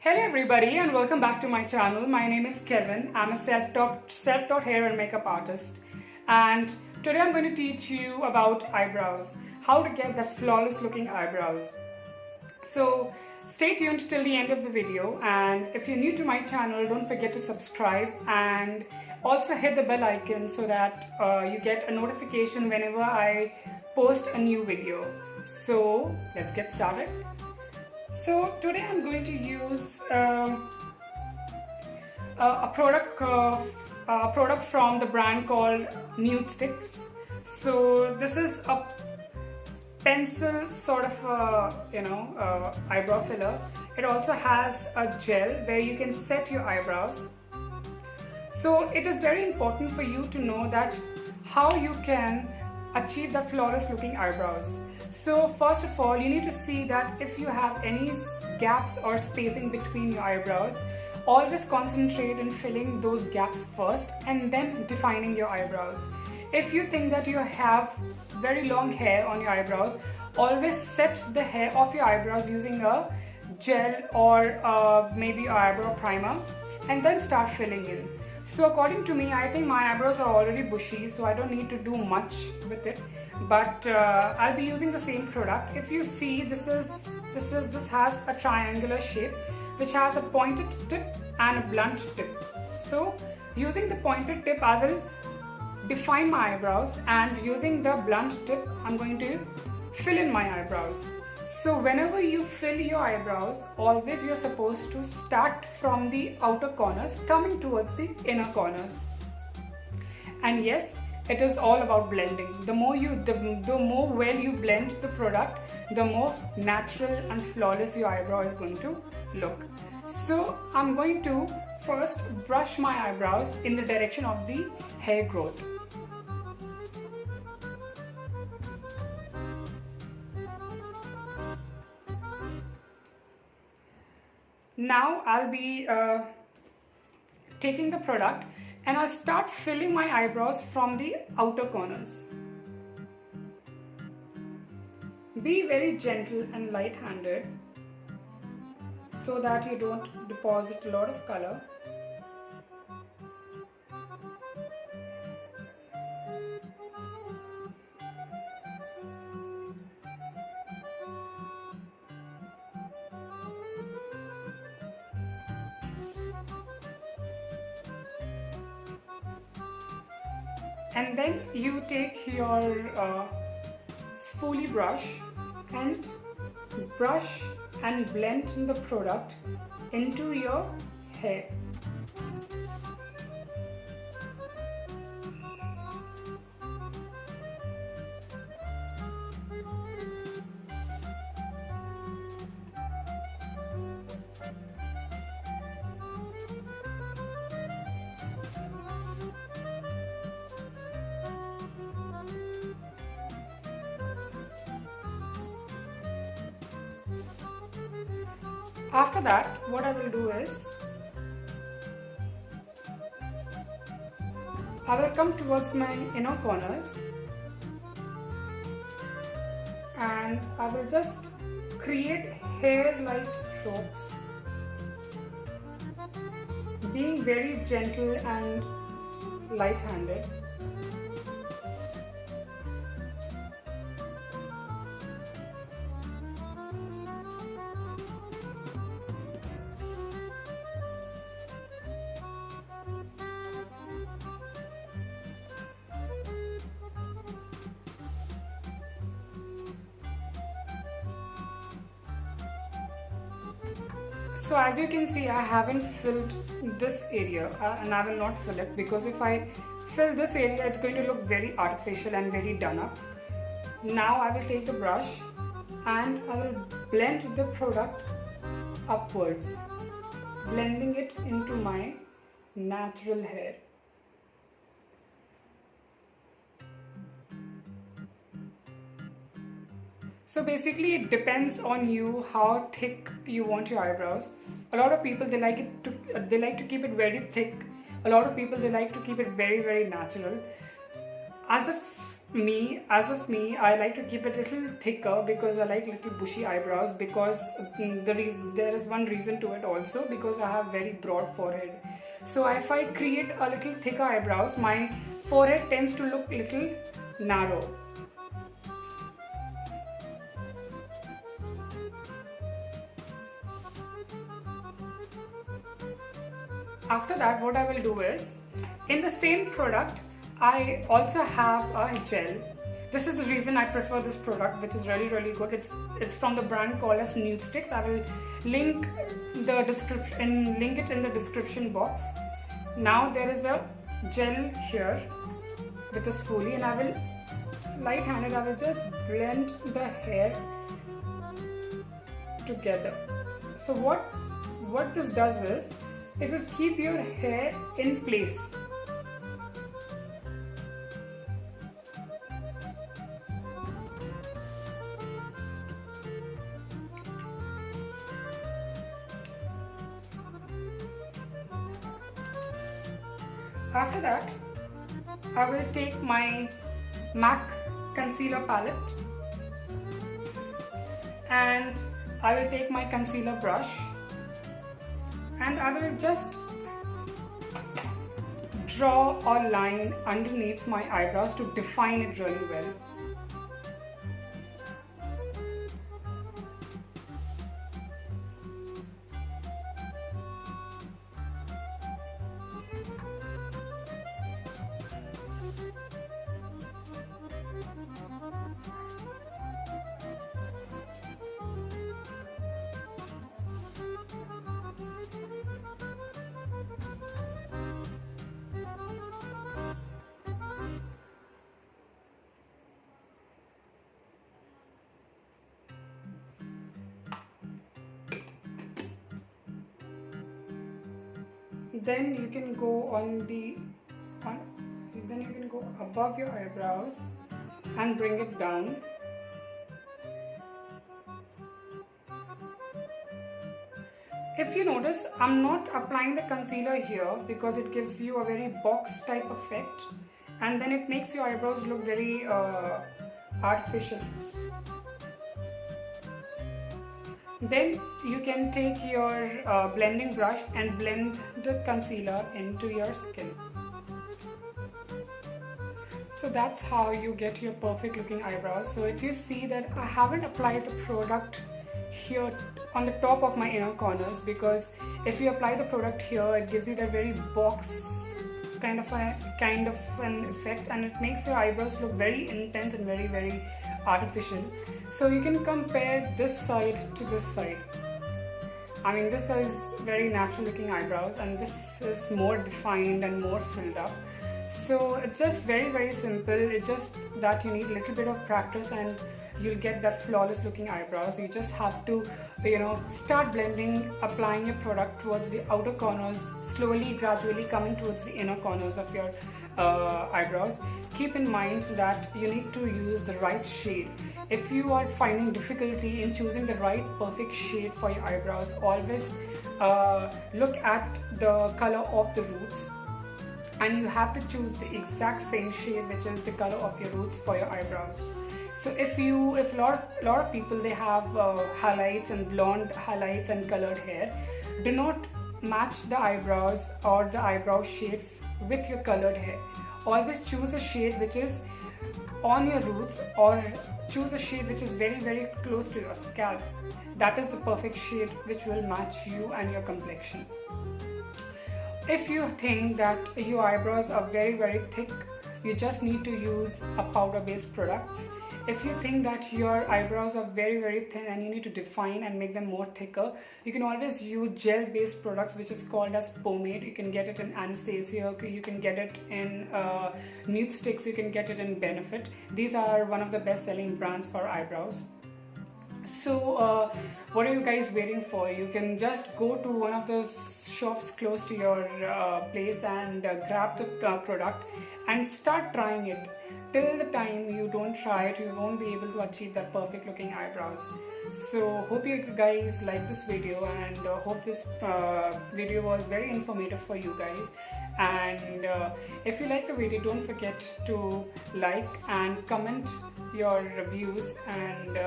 Hello everybody and welcome back to my channel. My name is Kevin. I'm a self-taught hair and makeup artist, and today I'm going to teach you about eyebrows, how to get the flawless looking eyebrows. So stay tuned till the end of the video, and if you're new to my channel, don't forget to subscribe and also hit the bell icon so that you get a notification whenever I post a new video. So let's get started. So today I'm going to use a product from the brand called Nude Sticks. So this is a pencil sort of eyebrow filler. It also has a gel where you can set your eyebrows. So it is very important for you to know that how you can achieve the flawless looking eyebrows. So first of all, you need to see that if you have any gaps or spacing between your eyebrows, always concentrate in filling those gaps first and then defining your eyebrows. If you think that you have very long hair on your eyebrows, always set the hair of your eyebrows using a gel or maybe an eyebrow primer and then start filling in. So according to me, I think my eyebrows are already bushy, so I don't need to do much with it. But I'll be using the same product. If you see, this has a triangular shape which has a pointed tip and a blunt tip. So using the pointed tip, I will define my eyebrows, and using the blunt tip, I'm going to fill in my eyebrows. So whenever you fill your eyebrows, always you're supposed to start from the outer corners, coming towards the inner corners. And yes, it is all about blending. The more well you blend the product, the more natural and flawless your eyebrow is going to look. So I'm going to first brush my eyebrows in the direction of the hair growth. Now I'll be taking the product and I'll start filling my eyebrows from the outer corners. Be very gentle and light-handed so that you don't deposit a lot of color. And then you take your spoolie brush and brush and blend the product into your hair. After that, what I will do is, I will come towards my inner corners and I will just create hair-like strokes, being very gentle and light-handed. So as you can see, I haven't filled this area and I will not fill it, because if I fill this area, it's going to look very artificial and very done up. Now I will take the brush and I will blend the product upwards, blending it into my natural hair. So basically it depends on you how thick you want your eyebrows. A lot of people, they like to keep it very thick. A lot of people, they like to keep it very natural. As as of me, I like to keep it a little thicker because I like little bushy eyebrows, because there is one reason to it also, because I have very broad forehead. So if I create a little thicker eyebrows, my forehead tends to look little narrow. After that, what I will do is, in the same product, I also have a gel. This is the reason I prefer this product, which is really good. It's from the brand called as Nudestix. I will link it in the description box. Now there is a gel here with a spoolie, and I will light-handed, I will just blend the hair together. So what this does is, it will keep your hair in place. After that, I will take my MAC concealer palette and I will take my concealer brush and I will just draw a line underneath my eyebrows to define it really well. Then you can go then you can go above your eyebrows and bring it down. If you notice, I'm not applying the concealer here because it gives you a very box type effect, and then it makes your eyebrows look very artificial. Then you can take your blending brush and blend the concealer into your skin. So that's how you get your perfect looking eyebrows. So if you see that I haven't applied the product here on the top of my inner corners, because if you apply the product here, it gives you that very box kind of an effect, and it makes your eyebrows look very intense and very artificial. So you can compare this side to this side. I mean, this is very natural looking eyebrows and this is more defined and more filled up. So it's just very simple. It's just that you need a little bit of practice and you'll get that flawless looking eyebrows. You just have to, start blending, applying your product towards the outer corners, slowly, gradually coming towards the inner corners of your eyebrows. Keep in mind that you need to use the right shade. If you are finding difficulty in choosing the right perfect shade for your eyebrows, always look at the color of the roots, and you have to choose the exact same shade which is the color of your roots for your eyebrows. So if a lot of people, they have highlights and blonde highlights and colored hair, do not match the eyebrows or the eyebrow shade with your colored hair. Always choose a shade which is on your roots, or choose a shade which is very close to your scalp. That is the perfect shade which will match you and your complexion. If you think that your eyebrows are very thick, you just need to use a powder based products. If you think that your eyebrows are very thin and you need to define and make them more thicker, you can always use gel based products which is called as pomade. You can get it in Anastasia, you can get it in Nudestix, you can get it in Benefit. These are one of the best selling brands for eyebrows. So what are you guys waiting for? You can just go to one of those shops close to your place and grab the product and start trying it. Till the time you don't try it, you won't be able to achieve that perfect looking eyebrows. So hope you guys like this video, and hope this video was very informative for you guys. And if you like the video, don't forget to like and comment your reviews. And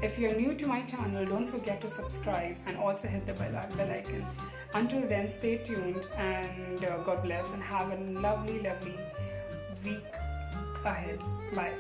if you're new to my channel, don't forget to subscribe and also hit the bell icon. Until then, stay tuned, and God bless, and have a lovely week ahead. Bye.